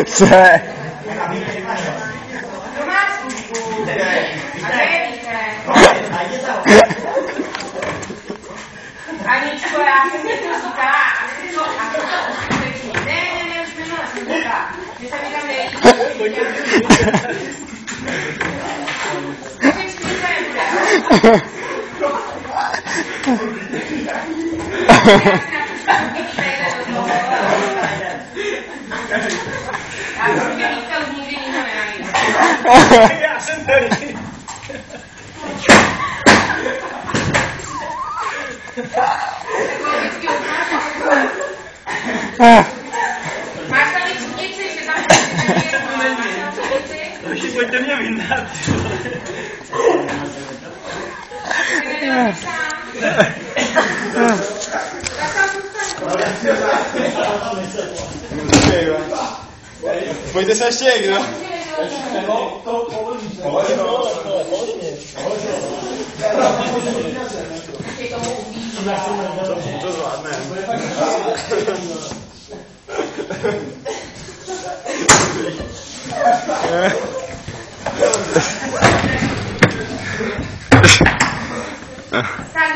Co je? Aničko, já jsem ti to říkala, a to ne, už minule jsem říkala, že se mi tam nelíbí. Teď spíš nebude. Já jsem tě více už nikdy nikdo nenajde. Já jsem tady. Máš tady čudnici, že tam máš čudnici? Už pojďte mě vyndat. Pojďte se ještě někdo. To zvládne. Tak,